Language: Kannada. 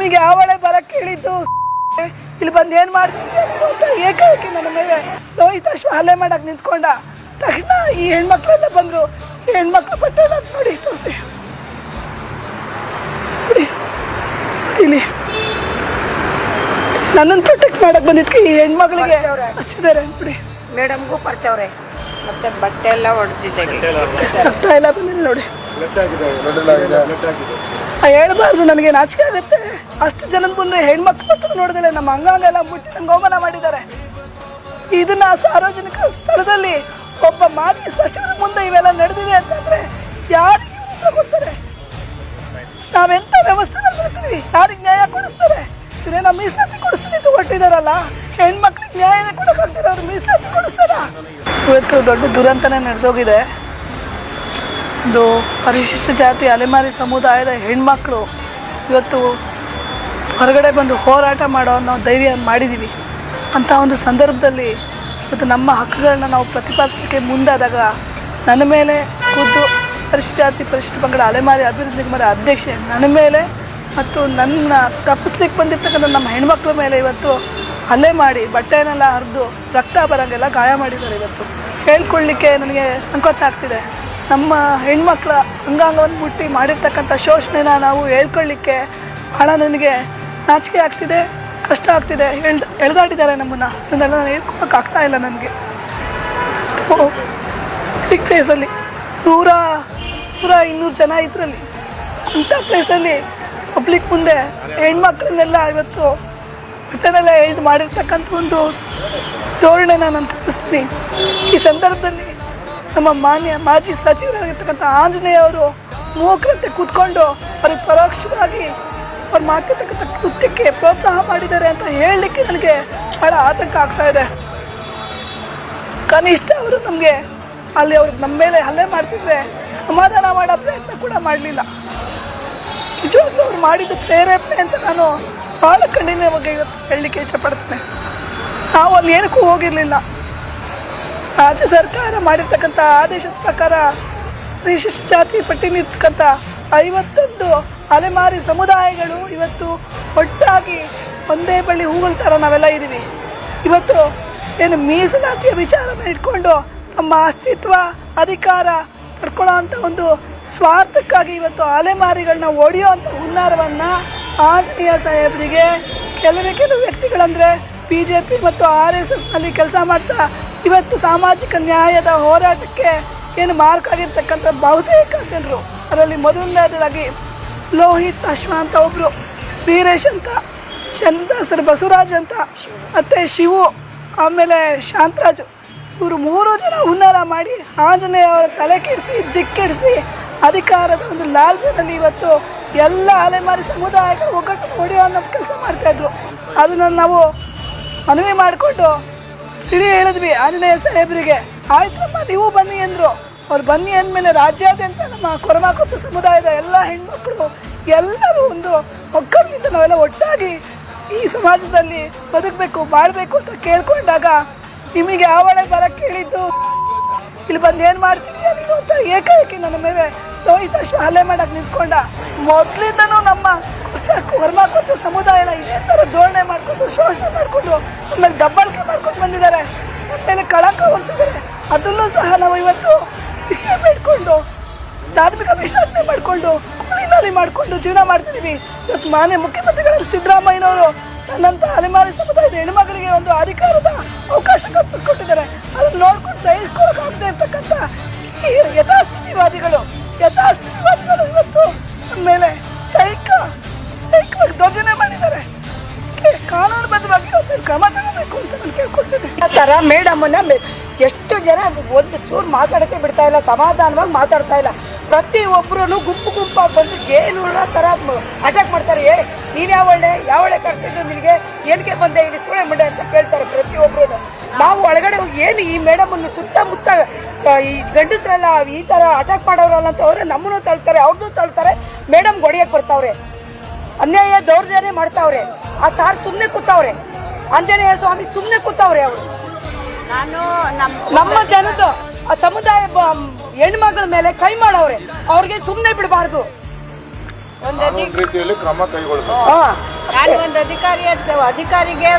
ನಿಮಗೆ ಯಾವಳೆ ಬರಕ್ಕೆ ಹೇಳಿದ್ದು ಇಲ್ಲಿ ಬಂದು ಏನು ಮಾಡ್ತೀನಿ ಅಂತ ಏಕಾಏಕಿ ನನ್ನ ಮೇಲೆ ರೋಹಿತಾಶ್ವ ಹಲ್ಲೆ ಮಾಡಕ್ಕೆ ನಿಂತ್ಕೊಂಡ ತಕ್ಷಣ ಈ ಹೆಣ್ಮಕ್ಳೆಲ್ಲ ಬಂದರು. ಈ ಹೆಣ್ಮಕ್ಳು ಬಟ್ಟೆ ಎಲ್ಲ ನೋಡಿ ತೋರಿಸಿ ನೋಡಿ ಇಲ್ಲಿ ನನ್ನನ್ನು ಪ್ರೊಟೆಕ್ಟ್ ಮಾಡಕ್ಕೆ ಬಂದಿದ್ದಕ್ಕೆ ಈ ಹೆಣ್ಮಕ್ಳಿಗೆ ಹಚ್ಚಿದ್ದಾರೆ ನೋಡಿ. ಮೇಡಮ್ಗೂ ಪರಿಚವ್ರೆ ಮತ್ತೆ ಬಟ್ಟೆ ಎಲ್ಲ ಹೊಡೆದಿದ್ದೆ ರಕ್ತ ಎಲ್ಲ ಬಂದಿದೆ ನೋಡಿ. ಹೇಳ್ಬಾರ್ದು, ನನಗೆ ನಾಚಿಕೆ ಆಗುತ್ತೆ. ಅಷ್ಟು ಜನದ ಮುಂದೆ ಹೆಣ್ಮಕ್ಳು ಹತ್ರ ನೋಡಿದ್ರೆ ನಮ್ಮ ಅಂಗಾಂಗ ಎಲ್ಲ ಮುಟ್ಟಿ ನಂಗೆ ಅವಮಾನ ಮಾಡಿದ್ದಾರೆ. ಇದನ್ನ ಸಾರ್ವಜನಿಕ ಸ್ಥಳದಲ್ಲಿ ಒಬ್ಬ ಮಾಜಿ ಸಚಿವರ ಮುಂದೆ ಇವೆಲ್ಲ ನಡೆದಿದೆ ಅಂತಂದ್ರೆ ಯಾರಿಗೆ ಉತ್ತರ ಕೊಡ್ತಾರೆ? ನಾವೆಂತ ವ್ಯವಸ್ಥೆನಲ್ಲಿ ಬರ್ತೀವಿ? ಯಾರಿಗೆ ನ್ಯಾಯ ಕೊಡಿಸ್ತಾರೆ? ಇದೇ ನಮ್ಮ ಮೀಸಲಾತಿ ಕೊಡಿಸ್ತೀನಿ ಅಂತ ಹೊಟ್ಟಿದಾರಲ್ಲ, ಹೆಣ್ಮಕ್ಳಿಗೆ ನ್ಯಾಯನೇ ಕೊಡೋಕ್ಕಾಗ್ತಾರೆ, ಅವ್ರು ಮೀಸಲಾತಿ ಕೊಡಿಸ್ತಾರ? ಇವತ್ತು ದೊಡ್ಡ ದುರಂತನೇ ನಡೆದೋಗಿದೆ. ಒಂದು ಪರಿಶಿಷ್ಟ ಜಾತಿ ಅಲೆಮಾರಿ ಸಮುದಾಯದ ಹೆಣ್ಮಕ್ಳು ಇವತ್ತು ಹೊರಗಡೆ ಬಂದು ಹೋರಾಟ ಮಾಡೋ ನಾವು ಧೈರ್ಯ ಮಾಡಿದ್ದೀವಿ. ಅಂಥ ಒಂದು ಸಂದರ್ಭದಲ್ಲಿ ಇವತ್ತು ನಮ್ಮ ಹಕ್ಕುಗಳನ್ನ ನಾವು ಪ್ರತಿಪಾದಿಸಲಿಕ್ಕೆ ಮುಂದಾದಾಗ ನನ್ನ ಮೇಲೆ ಖುದ್ದು ಪರಿಶಿಷ್ಟ ಜಾತಿ ಪರಿಶಿಷ್ಟ ಪಂಗಡ ಅಲೆಮಾರಿ ಅಭಿವೃದ್ಧಿ ನಿಗಮದ ಅಧ್ಯಕ್ಷೆ ನನ್ನ ಮೇಲೆ ಮತ್ತು ನನ್ನ ತಪ್ಪಿಸ್ಲಿಕ್ಕೆ ಬಂದಿರ್ತಕ್ಕಂಥ ನಮ್ಮ ಹೆಣ್ಮಕ್ಳ ಮೇಲೆ ಇವತ್ತು ಹಲ್ಲೆ ಮಾಡಿ ಬಟ್ಟೆನೆಲ್ಲ ಹರಿದು ರಕ್ತ ಬರೋಂಗೆಲ್ಲ ಗಾಯ ಮಾಡಿದ್ದಾರೆ. ಇವತ್ತು ಹೇಳ್ಕೊಳ್ಳಿಕ್ಕೆ ನನಗೆ ಸಂಕೋಚ ಆಗ್ತಿದೆ. ನಮ್ಮ ಹೆಣ್ಮಕ್ಳ ಅಂಗಾಂಗವನ್ನು ಮುಟ್ಟಿ ಮಾಡಿರ್ತಕ್ಕಂಥ ಶೋಷಣೆನ ನಾವು ಹೇಳ್ಕೊಳ್ಳಿಕ್ಕೆ ಭಾಳ ನನಗೆ ನಾಚಿಕೆ ಆಗ್ತಿದೆ, ಕಷ್ಟ ಆಗ್ತಿದೆ. ಎಳೆದಾಡಿದ್ದಾರೆ ನಮ್ಮನ್ನು, ಇದನ್ನೆಲ್ಲ ನಾನು ಹೇಳ್ಕೊಳಕ್ಕಾಗ್ತಾ ಇಲ್ಲ ನನಗೆ. ಪಬ್ಲಿಕ್ ಪ್ಲೇಸಲ್ಲಿ 100-200 ಜನ ಇದರಲ್ಲಿ ಅಂಥ ಪ್ಲೇಸಲ್ಲಿ ಪಬ್ಲಿಕ್ ಮುಂದೆ ಹೆಣ್ಮಕ್ಳನ್ನೆಲ್ಲ ಇವತ್ತು ಬಟ್ಟೆನೆಲ್ಲ ಎಳ್ದು ಮಾಡಿರ್ತಕ್ಕಂಥ ಒಂದು ಧೋರಣೆನ ನಾನು ತಪ್ಪಿಸ್ತೀನಿ. ಈ ಸಂದರ್ಭದಲ್ಲಿ ನಮ್ಮ ಮಾಜಿ ಸಚಿವರಾಗಿರ್ತಕ್ಕಂಥ ಆಂಜನೇಯ ಅವರು ಮೂಕರಂತೆ ಕೂತ್ಕೊಂಡು ಅವ್ರಿಗೆ ಪರೋಕ್ಷವಾಗಿ ಅವ್ರು ಮಾಡ್ತಿರ್ತಕ್ಕಂಥ ಕೃತ್ಯಕ್ಕೆ ಪ್ರೋತ್ಸಾಹ ಮಾಡಿದ್ದಾರೆ ಅಂತ ಹೇಳಲಿಕ್ಕೆ ನನಗೆ ಭಾಳ ಆತಂಕ ಆಗ್ತಾ ಇದೆ. ಕನಿಷ್ಠ ಅವರು ನಮಗೆ ಅಲ್ಲಿ ಅವ್ರಿಗೆ ನಮ್ಮ ಮೇಲೆ ಹಲ್ಲೆ ಮಾಡ್ತಿದ್ರೆ ಸಮಾಧಾನ ಮಾಡೋ ಪ್ರಯತ್ನ ಕೂಡ ಮಾಡಲಿಲ್ಲ. ನಿಜವಾಗ್ಲೂ ಅವ್ರು ಮಾಡಿದ್ದು ಪ್ರೇರೇಪಣೆ ಅಂತ ನಾನು ಭಾಳ ಕಠಿಣವಾಗಿ ಇವತ್ತು ಹೇಳಲಿಕ್ಕೆ ಇಷ್ಟಪಡ್ತೇನೆ. ನಾವು ಅಲ್ಲಿ ಏನಕ್ಕೂ ಹೋಗಿರಲಿಲ್ಲ. ರಾಜ್ಯ ಸರ್ಕಾರ ಮಾಡಿರ್ತಕ್ಕಂಥ ಆದೇಶದ ಪ್ರಕಾರ ಪರಿಶಿಷ್ಟ ಜಾತಿ ಪಟ್ಟಿನಿರ್ತಕ್ಕಂಥ 51 ಅಲೆಮಾರಿ ಸಮುದಾಯಗಳು ಇವತ್ತು ಒಟ್ಟಾಗಿ ಒಂದೇ ಬಳ್ಳಿ ಹೂಗಳ ಥರ ನಾವೆಲ್ಲ ಇದ್ದೀವಿ. ಇವತ್ತು ಏನು ಮೀಸಲಾತಿಯ ವಿಚಾರನ ಇಟ್ಕೊಂಡು ನಮ್ಮ ಅಸ್ತಿತ್ವ ಅಧಿಕಾರ ಪಡ್ಕೊಳ್ಳೋ ಅಂಥ ಒಂದು ಸ್ವಾರ್ಥಕ್ಕಾಗಿ ಇವತ್ತು ಅಲೆಮಾರಿಗಳನ್ನ ಒಡೆಯೋ ಅಂಥ ಹುನ್ನಾರವನ್ನು ಆಂಜನೇಯ ಸಾಹೇಬರಿಗೆ ಕೆಲವು ವ್ಯಕ್ತಿಗಳಂದರೆ BJP ಮತ್ತು RSSನಲ್ಲಿ ಕೆಲಸ ಮಾಡ್ತಾ ಇವತ್ತು ಸಾಮಾಜಿಕ ನ್ಯಾಯದ ಹೋರಾಟಕ್ಕೆ ಏನು ಮಾರ್ಕ್ ಆಗಿರ್ತಕ್ಕಂಥ ಬಹುತೇಕ ಜನರು, ಅದರಲ್ಲಿ ಮೊದಲನೇದಾಗಿ ಲೋಹಿತ್ ಅಶ್ವ ಅಂತ ಒಬ್ಬರು, ವೀರೇಶ್ ಅಂತ, ಚಂದ್ರಸರ್ ಬಸವರಾಜ್ ಅಂತ, ಮತ್ತು ಶಿವು, ಆಮೇಲೆ ಶಾಂತರಾಜು, ಇವರು 3 ಜನ ಹುನ್ನಾರ ಮಾಡಿ ಆಂಜನೇಯ ಅವರ ತಲೆ ಕೆಡಿಸಿ ದಿಕ್ಕೆಡಿಸಿ ಅಧಿಕಾರದ ಒಂದು ಲಾಲ್ಜನಲ್ಲಿ ಇವತ್ತು ಎಲ್ಲ ಅಲೆಮಾರಿ ಸಮುದಾಯಗಳು ಒಗ್ಗಟ್ಟು ಹೊಡೆಯೋ ಅನ್ನೋ ಕೆಲಸ ಮಾಡ್ತಾಯಿದ್ರು. ಅದನ್ನು ನಾವು ಮನವಿ ಮಾಡಿಕೊಂಡು ತಿಳಿ ಹೇಳಿದ್ವಿ ಆಂಜನೇಯ ಸಾಹೇಬರಿಗೆ. ಆಯ್ತಮ್ಮ ನೀವು ಬನ್ನಿ ಅಂದರು. ಅವ್ರು ಬನ್ನಿ ಅಂದಮೇಲೆ ರಾಜ್ಯಾದ್ಯಂತ ನಮ್ಮ ಕೊರಮಾಕೋಸ ಸಮುದಾಯದ ಎಲ್ಲ ಹೆಣ್ಮಕ್ಳು ಎಲ್ಲರೂ ಒಂದು ಒಗ್ಗಟ್ಟಿನಿಂದ ನಾವೆಲ್ಲ ಒಟ್ಟಾಗಿ ಈ ಸಮಾಜದಲ್ಲಿ ಬದುಕಬೇಕು ಬಾಳಬೇಕು ಅಂತ ಕೇಳ್ಕೊಂಡಾಗ ನಿಮಗೆ ಯಾವಳೆ ಬರಕ್ಕೆ ಹೇಳಿದ್ದು ಇಲ್ಲಿ ಬಂದು ಏನು ಮಾಡ್ತೀನಿ ನೀನು ಅಂತ ಏಕಾಏಕಿ ನನ್ನ ಮೇಲೆ ರೋಹಿತಾಶ್ವ ಹಲ್ಲೆ ಮಾಡಕ್ಕೆ ನಿಂತ್ಕೊಂಡ. ಮೊದಲಿಂದನೂ ನಮ್ಮ ಕೊರಮಾಕೋಸ ಸಮುದಾಯನ ಇದೇ ಥರ ಧೋರಣೆ ಮಾಡಿಕೊಂಡು ಶೋಷಣೆ ಮಾಡಿಕೊಂಡು ಆಮೇಲೆ ದಬ್ಬಾಳಿಕೆ ಮಾಡ್ಕೊಂಡು ಬಂದಿದ್ದಾರೆ. ನಮ್ಮ ಮೇಲೆ ಕಳಂಕ ಹೊರಿಸಿದ್ದಾರೆ. ಅದನ್ನು ಸಹ ನಾವು ಇವತ್ತು ಭಿಕ್ಷೆ ಬೇಡ್ಕೊಂಡು ಧಾರ್ಮಿಕ ವಿಷಾದನೆ ಮಾಡಿಕೊಂಡು ಕೂಲಿನಾಲಿ ಮಾಡಿಕೊಂಡು ಜೀವನ ಮಾಡ್ತಿದ್ದೀವಿ. ಇವತ್ತು ಮಾನ್ಯ ಮುಖ್ಯಮಂತ್ರಿಗಳ ಸಿದ್ದರಾಮಯ್ಯನವರು ನನ್ನಂಥ ಅಲೆಮಾರಿ ಸಮುದಾಯದ ಹೆಣ್ಮಕ್ಳಿಗೆ ಒಂದು ಅಧಿಕಾರದ ಅವಕಾಶ ಕಲ್ಪಿಸ್ಕೊಟ್ಟಿದ್ದಾರೆ. ಅದನ್ನು ನೋಡ್ಕೊಂಡು ಸಹಿಸ್ಕೊಳಕ್ಕಾಗದೆ ಇರ್ತಕ್ಕಂಥ ಈ ಯಥಾಸ್ಥಿತಿವಾದಿಗಳು ಇವತ್ತು ನಮ್ಮ ಮೇಲೆ ದೈಹಿಕವಾಗಿ ದೌರ್ಜನ್ಯ ಮಾಡಿದ್ದಾರೆ. ಕಾನೂನುಬದ್ಧವಾಗಿ ಕ್ರಮ ತಗೋಬೇಕು ಅಂತ ನಾನು ಕೇಳ್ಕೊಳ್ತಿದ್ದೆ. ಆ ಥರ ಮೇಡಮನ್ನ ಎಷ್ಟು ಜನ ಒಂದು ಚೂರು ಮಾತಾಡೋಕ್ಕೆ ಬಿಡ್ತಾ ಇಲ್ಲ, ಸಮಾಧಾನವಾಗಿ ಮಾತಾಡ್ತಾ ಇಲ್ಲ. ಪ್ರತಿಯೊಬ್ಬರೂ ಗುಂಪಾಗಿ ಬಂದು ಜೇನು ಥರ ಅಟ್ಯಾಕ್ ಮಾಡ್ತಾರೆ. ನೀನು ಯಾವಳೆ ಕರ್ಸಿದ್ದು ನಿನಗೆ ಏನಕ್ಕೆ ಬಂದೆ ಇಲ್ಲಿ ಸುಳೆ ಮಂಡೆ ಅಂತ ಕೇಳ್ತಾರೆ ಪ್ರತಿಯೊಬ್ಬರು. ನಾವು ಒಳಗಡೆ ಏನು ಈ ಮೇಡಮನ್ನು ಸುತ್ತಮುತ್ತ ಈ ಗಂಡಸ್ರೆಲ್ಲ ಈ ಥರ ಅಟ್ಯಾಕ್ ಮಾಡೋರಲ್ಲ ಅಂತ ಅವರೇ ನಮ್ಮನ್ನು ತಳ್ತಾರೆ, ಅವ್ರನ್ನೂ ತಳ್ತಾರೆ. ಮೇಡಮ್ ಹೊಡೆಯಕ್ಕೆ ಬರ್ತಾವ್ರೆ, ಅನ್ಯಾಯ ದೌರ್ಜನ್ಯ ಮಾಡ್ತಾವ್ರೆ. ಆ ಸಾರ್ ಸುಮ್ಮನೆ ಕೂತಾವ್ರೆ, ಆಂಜನೇಯ ಸ್ವಾಮಿ ಸುಮ್ಮನೆ ಕೂತಾವ್ರೆ. ಅವರು ನಮ್ಮ ಜನದ ಆ ಸಮುದಾಯ ಹೆಣ್ಮಗಳ ಮೇಲೆ ಕೈ ಮಾಡವ್ರೆ, ಅವ್ರಿಗೆ ಸುಮ್ಮನೆ ಬಿಡಬಾರ್ದು. ರೀತಿಯಲ್ಲಿ ಕ್ರಮ ಕೈಗೊಳ್ಳಬೇಕು. ಅಷ್ಟೇ. ನಾನು ಒಂದು ಅಧಿಕಾರಿಗೆ